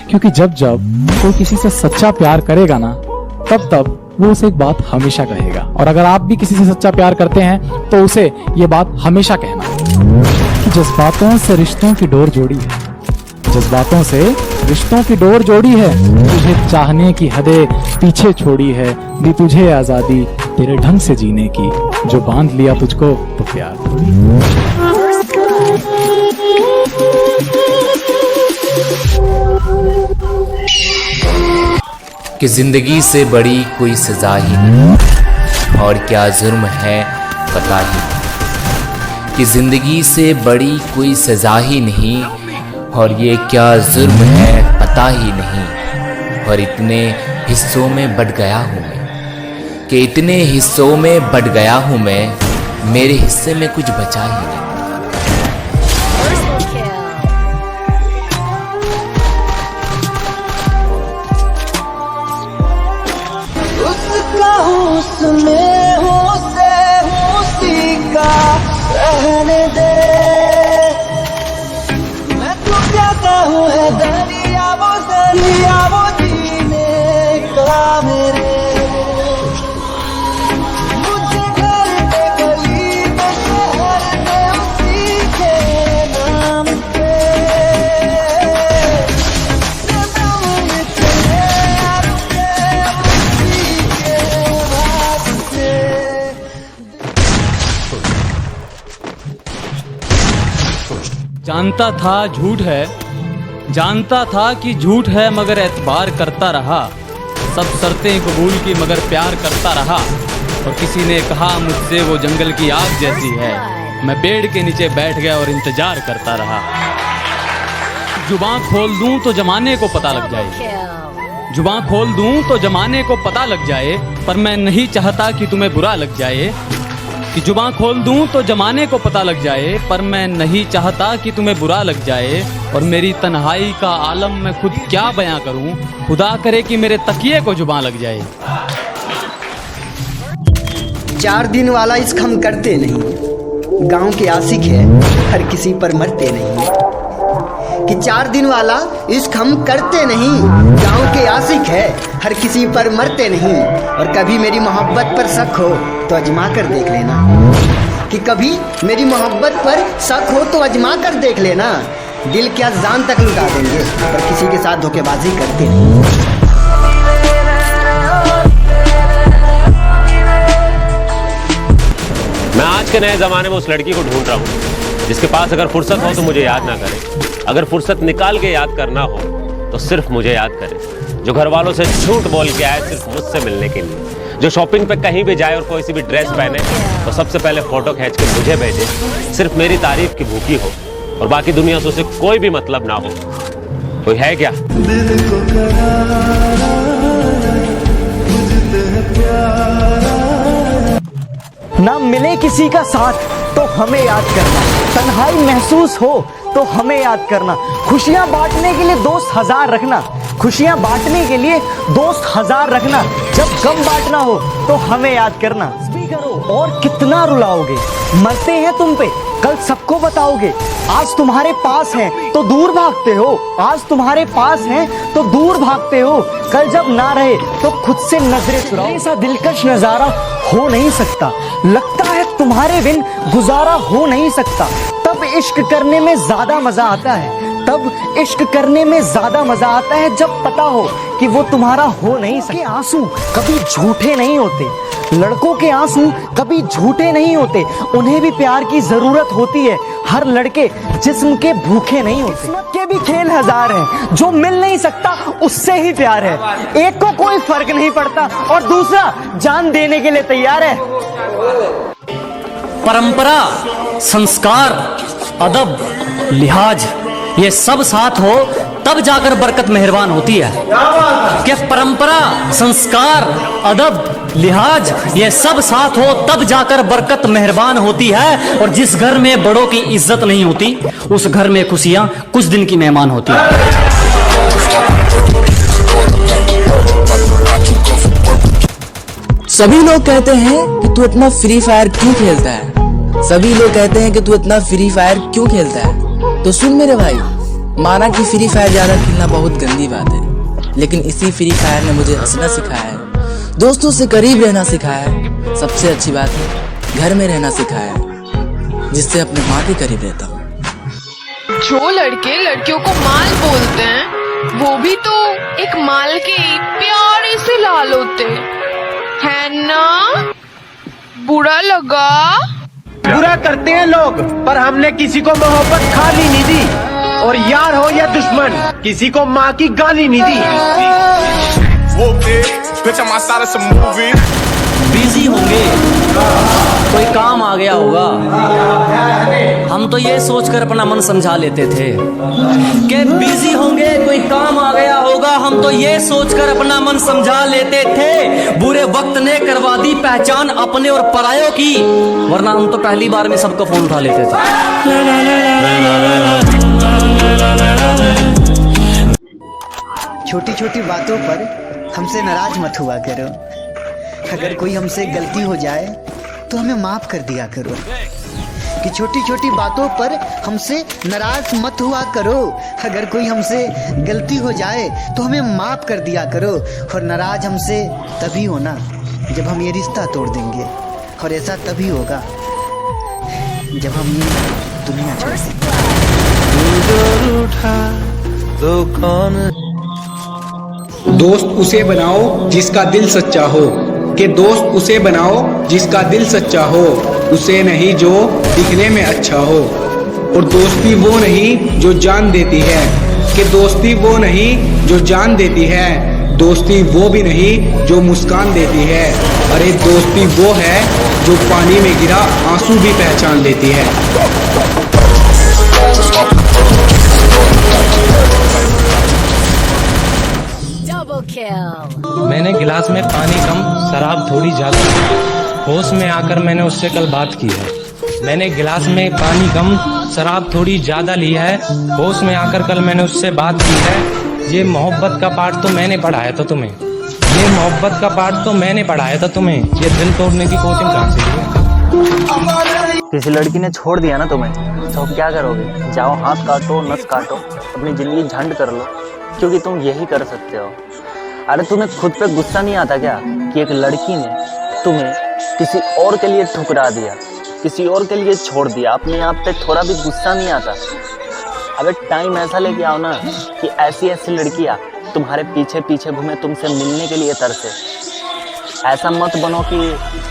क्योंकि जब जब कोई किसी से सच्चा प्यार करेगा ना, तब तब वो उसे एक बात हमेशा कहेगा। और अगर आप भी किसी से सच्चा प्यार करते हैं तो उसे ये बात हमेशा कहना कि जज्बातों से रिश्तों की डोर जोड़ी है, जज्बातों से रिश्तों की डोर जोड़ी है, तुझे चाहने की हदें पीछे छोड़ी है, दी तुझे आजादी तेरे ढंग से जीने की, जो बांध लिया तुझको तो प्यार थोड़ी। कि जिंदगी से बड़ी कोई सजा ही नहीं और क्या जुर्म है पता ही नहीं, कि जिंदगी से बड़ी कोई सजा ही नहीं और ये क्या जुर्म है पता ही नहीं। और इतने हिस्सों में बट गया हूँ मैं, कि इतने हिस्सों में बट गया हूँ मैं, मेरे हिस्से में कुछ बचा ही नहीं। उसमें हूँ से उसी का रहने दे, मैं तो कहता हूँ है दरिया वो जीने का मेरे, मुझे घर पे गली में शहर में उसी के नाम पे, जानता था झूठ है, जानता था कि झूठ है, मगर एतबार करता रहा, सब शर्तें कबूल की मगर प्यार करता रहा। और किसी ने कहा मुझसे वो जंगल की आग जैसी है, मैं पेड़ के नीचे बैठ गया और इंतजार करता रहा। जुबान खोल दूं तो जमाने को पता लग जाए, जुबान खोल दूं तो जमाने को पता लग जाए, पर मैं नहीं चाहता कि तुम्हें बुरा लग जाए। कि जुबान खोल दूं तो जमाने को पता लग जाए, पर मैं नहीं चाहता कि तुम्हें बुरा लग जाए। और मेरी तन्हाई का आलम मैं खुद क्या बयां करूं, खुदा करे कि मेरे तकिए को जुबान लग जाए। 4 दिन वाला इश्क हम करते नहीं, गांव के आशिक है हर किसी पर मरते नहीं। कि 4 दिन वाला इश्क हम करते नहीं, गांव के आशिक है हर किसी पर मरते नहीं। और कभी मेरी मोहब्बत पर शक हो तो आजमा कर देख लेना, कि कभी मेरी मोहब्बत पर शक हो तो आजमा कर देख लेना। दिल क्या जान तक लुटा देंगे पर किसी के साथ धोखेबाजी करते नहीं। मैं आज के नए ज़माने में उस लड़की को ढूंढ रहा हूँ जिसके पास अगर फुर्सत हो तो मुझे याद ना करे, अगर फुर्सत निकाल के याद करना हो तो सिर्फ मुझे याद करे, जो घर वालों से झूठ बोल के आए सिर्फ मुझसे मिलने के लिए, जो शॉपिंग पे कहीं भी जाए और कोई सी भी ड्रेस पहने तो सबसे पहले फोटो खींच के मुझे भेजे, सिर्फ मेरी तारीफ की भूखी हो और बाकी दुनिया से उसे कोई भी मतलब ना हो। कोई है क्या? ना मिले किसी का साथ तो हमें याद करना, तन्हाई महसूस हो तो हमें याद करना। खुशियां बांटने के लिए दोस्त 1000 रखना, खुशियां बांटने के लिए दोस्त 1000 रखना। जब गम बांटना हो तो हमें याद करना। करो और कितना रुलाओगे, मरते हैं तुम पे कल सबको बताओगे। आज तुम्हारे पास हैं तो दूर भागते हो, आज तुम्हारे पास हैं तो दूर भागते हो, कल जब ना रहे तो खुद से नजरें चुराओ। ऐसा दिलकश नजारा हो नहीं सकता, लगता है तुम्हारे बिन गुजारा हो नहीं सकता। तब इश्क करने में ज्यादा मजा आता है, तब इश्क करने में ज्यादा मजा आता है जब पता हो कि वो तुम्हारा हो नहीं सकता। आंसू कभी झूठे नहीं होते, लड़कों के आंसू कभी झूठे नहीं होते, उन्हें भी प्यार की जरूरत होती है। हर लड़के जिस्म के भूखे नहीं होते। किस्मत के भी खेल 1000 हैं, जो मिल नहीं सकता उससे ही प्यार है। एक को कोई फर्क नहीं पड़ता और दूसरा जान देने के लिए तैयार है। परंपरा, संस्कार, अदब, लिहाज ये सब साथ हो तब जाकर बरकत मेहरबान होती है। क्या परंपरा, संस्कार, अदब, लिहाज ये सब साथ हो तब जाकर बरकत मेहरबान होती है। और जिस घर में बड़ों की इज्जत नहीं होती उस घर में खुशियां कुछ दिन की मेहमान होती है। सभी लोग कहते हैं कि तू इतना फ्री फायर क्यों खेलता है, सभी लोग कहते हैं कि तू इतना फ्री फायर क्यों खेलता है। तो सुन मेरे भाई, माना कि फ्री फायर ज़्यादा खेलना बहुत गंदी बात है, लेकिन इसी फ्री फायर ने मुझे हंसना सिखाया है, दोस्तों से करीब रहना सिखाया है, सबसे अच्छी बात है घर में रहना सिखाया है, जिससे अपने माँ के करीब रहता हूँ। जो लड़के लड़कियों को माल बोलते हैं वो भी तो एक माल के प्यारे से लाल होते हैं ना। बुरा लगा? बुरा करते हैं लोग, पर हमने किसी को मोहब्बत खाली नहीं दी, और यार हो या दुश्मन किसी को माँ की गाली नहीं दी। बिजी होंगे, कोई काम आ गया होगा, हम तो ये सोचकर अपना मन समझा लेते थे कि बिजी होंगे, कोई काम आ गया होगा, हम तो ये सोचकर अपना मन समझा लेते थे। बुरे वक्त ने करवा दी पहचान अपने और परायों की, वरना हम तो पहली बार में सबको फोन उठा लेते थे। छोटी छोटी बातों पर हमसे नाराज मत हुआ करो। अगर कोई हमसे गलती हो जाए तो हमें माफ कर दिया करो। कि छोटी छोटी बातों पर हमसे नाराज मत हुआ करो। अगर कोई हमसे गलती हो जाए तो हमें माफ कर दिया करो। और नाराज हमसे तभी होना जब हम ये रिश्ता तोड़ देंगे, और ऐसा तभी होगा जब हम ये दुनिया छोड़ देंगे। दोस्त उसे बनाओ जिसका दिल सच्चा हो, कि दोस्त उसे बनाओ जिसका दिल सच्चा हो, उसे नहीं जो दिखने में अच्छा हो। और दोस्ती वो नहीं जो जान देती है, कि दोस्ती वो नहीं जो जान देती है, दोस्ती वो भी नहीं जो मुस्कान देती है। अरे दोस्ती वो है जो पानी में गिरा आंसू भी पहचान लेती है। मैंने गिलास में पानी कम शराब थोड़ी ज्यादा, होश में आकर मैंने उससे कल बात की है। मैंने गिलास में पानी कम शराब थोड़ी ज्यादा ली है, होश में आकर कल मैंने उससे बात की है। ये मोहब्बत का पाठ तो मैंने पढ़ाया था तुम्हें, ये मोहब्बत का पाठ तो मैंने पढ़ाया था तुम्हें, ये दिल तोड़ने की कोचिंग कहाँ से ली? किसी लड़की ने छोड़ दिया ना तुम्हें, तो अब क्या करोगे? जाओ हाथ काटो, नस काटो, अपनी जिंदगी झंड कर लो, क्योंकि तुम यही कर सकते हो। अरे तुम्हें खुद पे गुस्सा नहीं आता क्या कि एक लड़की ने तुम्हें किसी और के लिए ठुकरा दिया, किसी और के लिए छोड़ दिया? अपने आप पे थोड़ा भी गुस्सा नहीं आता? अबे टाइम ऐसा लेके आओ ना कि ऐसी ऐसी लड़कियां तुम्हारे पीछे पीछे घूमे, तुमसे मिलने के लिए तरसे। ऐसा मत बनो कि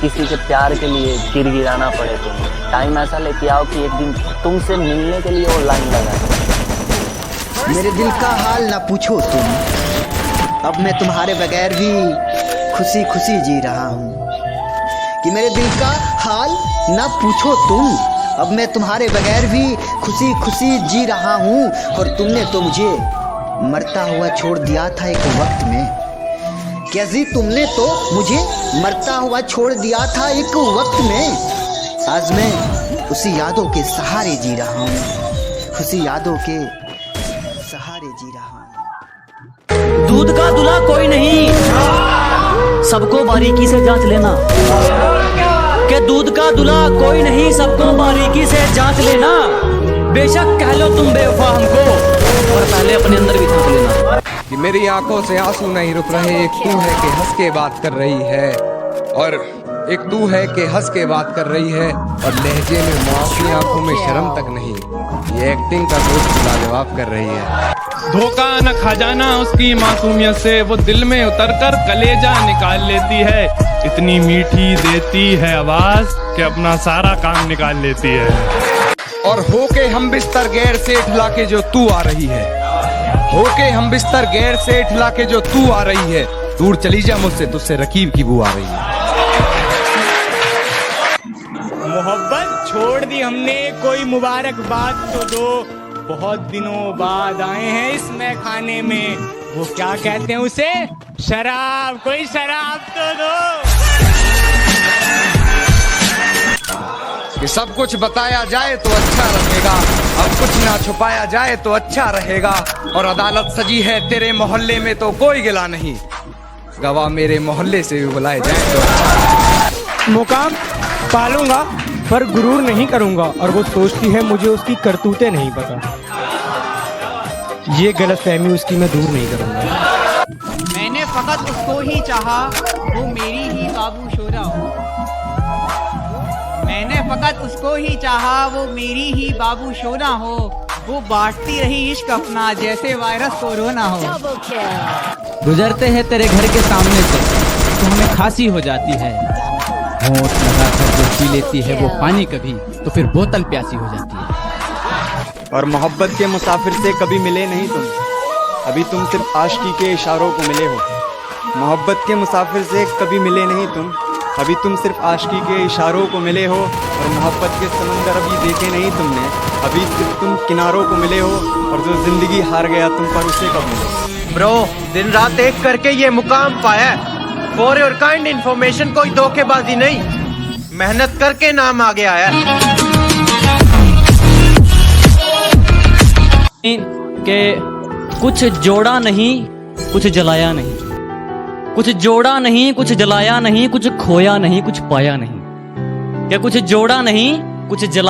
किसी के प्यार के लिए गिड़गिड़ाना पड़े तुम्हें। टाइम ऐसा लेके आओ कि एक दिन तुमसे मिलने के लिए वो लाइन लगाए। मेरे दिल का हाल ना पूछो तुम, अब मैं तुम्हारे बगैर भी खुशी खुशी जी रहा हूँ। कि मेरे दिल का हाल ना पूछो तुम, अब मैं तुम्हारे बगैर भी खुशी खुशी जी रहा हूँ। और तुमने तो मुझे मरता हुआ छोड़ दिया था एक वक्त में। कैसी तुमने तो मुझे मरता हुआ छोड़ दिया था एक वक्त में। आज मैं उसी यादों के सहारे जी रहा हूँ, उसी यादों के सहारे जी रहा हूँ। दूध का दूल्हा कोई नहीं, सबको बारीकी से जांच लेना। कि दूध का दूल्हा कोई नहीं, सबको बारीकी से जांच लेना। बेशक कह लो तुम बेवफा हमको, पर पहले अपने अंदर भी झांक लेना। कि मेरी आंखों से आंसू नहीं रुक रहे, एक तू है कि हंस के बात कर रही है, और एक तू है कि हंस के बात कर रही है, और लहजे में मासूम, आंखों में शर्म तक नहीं। ये एक्टिंग का दोस्त लाजवाब कर रही है। धोखा न खा जाना उसकी मासूमियत से, वो दिल में उतरकर कलेजा निकाल लेती है। इतनी मीठी देती है आवाज कि अपना सारा काम निकाल लेती है। और होके हम बिस्तर गैर से ठिला के जो तू आ रही है, होके हम बिस्तर गैर से ठिला के जो तू आ रही है, दूर चली जा मुझसे, तुझसे रकीब की बू आ रही है। मोहब्बत छोड़ दी हमने, कोई मुबारकबाद तो दो। बहुत दिनों बाद आए हैं इस मैखाने में, वो क्या कहते हैं उसे, शराब, कोई शराब तो दो। कि सब कुछ बताया जाए तो अच्छा रहेगा, अब कुछ ना छुपाया जाए तो अच्छा रहेगा। और अदालत सजी है तेरे मोहल्ले में तो कोई गिला नहीं, गवाह मेरे मोहल्ले से भी बुलाए जाए तो अच्छा। मुकाम पालूंगा पर गुरूर नहीं करूंगा, और वो सोचती है मुझे उसकी करतूतें नहीं पता। ये गलतफहमी उसकी मैं दूर नहीं करूँगा। मैंने फकत उसको ही चाहा, वो मेरी ही बाबू शोरा हो। मैंने फकत उसको ही चाहा, वो मेरी ही बाबू शोरा हो। वो बांटती रही इश्क अपना जैसे वायरस कोरोना हो। गुजरते हैं तेरे घर के सामने से तो हमें खांसी हो जाती है। होंठ लगाकर जो पी लेती है वो पानी कभी, तो फिर बोतल प्यासी हो जाती है। और मोहब्बत के मुसाफिर से कभी मिले नहीं तुम, अभी तुम सिर्फ आशिकी के इशारों को मिले हो। मोहब्बत के मुसाफिर से कभी मिले नहीं तुम, अभी तुम सिर्फ आशिकी के इशारों को मिले हो। और मोहब्बत के समंदर अभी देखे नहीं तुमने, अभी सिर्फ तुम किनारों को मिले हो। और जो जिंदगी हार गया तुम पर उसे कब मिले। ब्रो, दिन रात एक करके ये मुकाम पाया। फॉर योर काइंड इन्फॉर्मेशन, कोई धोखेबाजी नहीं, मेहनत करके नाम आगे आया। के कुछ जोड़ा नहीं, कुछ जलाया नहीं, कुछ जोड़ा नहीं, कुछ जलाया नहीं, कुछ खोया नहीं, कुछ पाया नहीं। क्या कुछ जोड़ा नहीं, कुछ जला